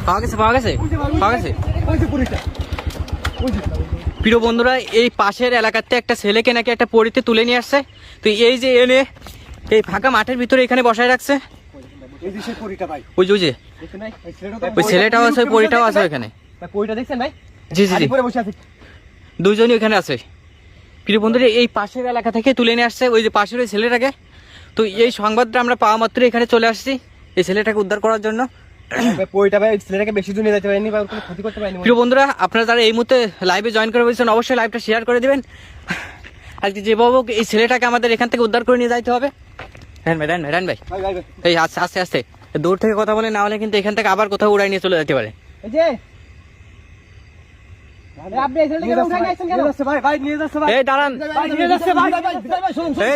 পাওয়া গেছে পাওয়া গেছে পাওয়া গেছে। প্রিয় বন্ধুরা, এই পাশের এলাকাতে একটা ছেলেকে নাকি একটা পরিতে তুলে নিয়ে আসছে। তো এই যে এনে এই ফাঁকা মাঠের ভিতরে এখানে বসায় রাখছে। ওই যে ওই ছেলেটাও আছে, ওই পরিটাও আছে এখানে। জি জি জি, দুইজনই ওখানে আছে। প্রিয় বন্ধুরা, এই পাশের এলাকা থেকে তুলে নিয়ে আসছে ওই যে পাশের ওই ছেলেটাকে। তো এই সংবাদটা আমরা পাওয়া মাত্র এখানে চলে আসছি এই ছেলেটাকে উদ্ধার করার জন্য। প্রিয় বন্ধুরা, আপনারা যারা এই মুহূর্তে লাইভে জয়েন করে বলছেন অবশ্যই লাইভটা শেয়ার করে দিবেন। আজকে যেভাবে এই ছেলেটাকে আমাদের এখান থেকে উদ্ধার করে নিয়ে যাইতে হবে। রান ভাই এই আস্তে আস্তে আস্তে দূর থেকে কথা বলে, না হলে কিন্তু এখান থেকে আবার কোথাও উড়াই নিয়ে চলে যেতে পারে।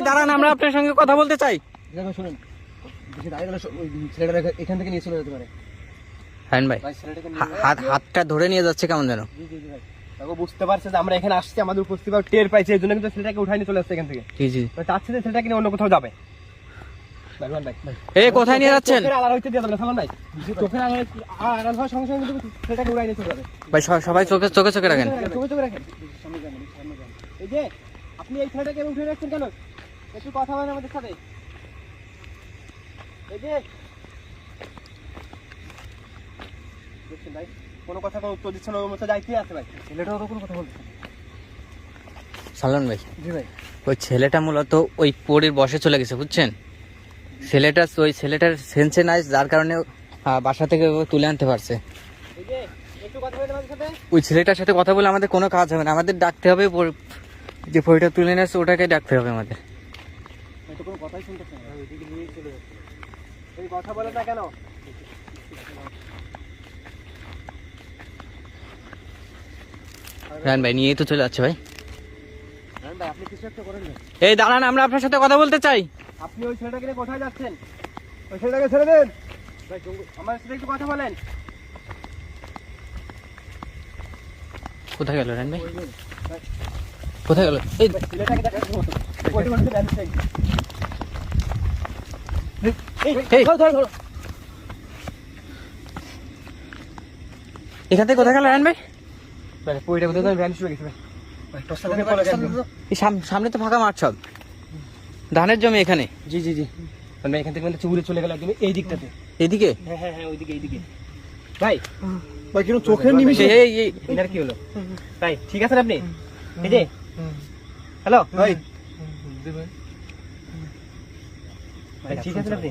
দাঁড়ান, আমরা আপনার সঙ্গে কথা বলতে চাই। এখান থেকে নিয়ে চলে যেতে পারে। হ্যাঁ ভাই, হাতটা ধরে নিয়ে যাচ্ছে কেমন যেন। বুঝতে পারছে যে আমরা এখানে আসছি, আমাদের উপস্থিতি টের পাইছে, এই জন্য কিন্তু ছেলেটাকে উঠাই নিয়ে চলে আসছে এখান থেকে। জি জি, চাচ্ছে যে ছেলেটাকে নিয়ে অন্য কোথাও যাবে। এই কোথায় নিয়ে যাচ্ছেন ভাই? সবাই চোখে চোখে চোখে রাখেন। এই যে আপনি এই ছেলেটাকে উঠে রাখছেন কেন? একটু কথা বলেন আমাদের সাথে। এই যে দেখছেন ভাই, কোনো কথা কোনো উত্তর দিচ্ছে না, ওর মতো যাইতে আছে ভাই। ছেলেটাও তো কোনো কথা বলছে না। সালমান ভাই, জি ভাই, ওই ছেলেটা মূলত ওই পরীর বসে চলে গেছে, বুঝছেন? ওই ছেলেটার সেন্সে নাই, যার কারণে বাসা থেকে তুলে আনতে পারছে। ওই ছেলেটার সাথে কথা বলে আমাদের কোনো কাজ হবে না, আমাদের ডাকতে হবে যে পরীটা তুলে নিয়ে আসছে ওটাকে ডাকতে হবে আমাদের। কথা বলে না কেন? রান ভাই নিয়েই তো চলে যাচ্ছে ভাই। আপনি কিছু একটা করেন না। এই দাঁড়ান, আমরা আপনার সাথে কথা বলতে চাই। আপনি ওই ছেলেটাকে নিয়ে কোথায় যাচ্ছেন? ওই ছেলেটাকে ছেড়ে দেন ভাই, আমার সাথে একটু কথা বলেন। কোথায় গেল রান ভাই? কোথায় গেল? এই ছেলেটাকে দেখার মতো এখান থেকে কোথায় গেল রান ভাই? সামনে তো ফাঁকা মাঠ, সব ধানের জমি এখানে। জি জি জি, এখান থেকে উড়ে চলে গেল একদম এই দিকটাতে। এদিকে? হ্যাঁ হ্যাঁ হ্যাঁ, ওইদিকে এইদিকে। ভাই ভাই কিন্তু চোখের নিমিষে এটার কি হলো ভাই? ঠিক আছেন আপনি? এই যে হ্যালো ভাই, ঠিক আছেন আপনি?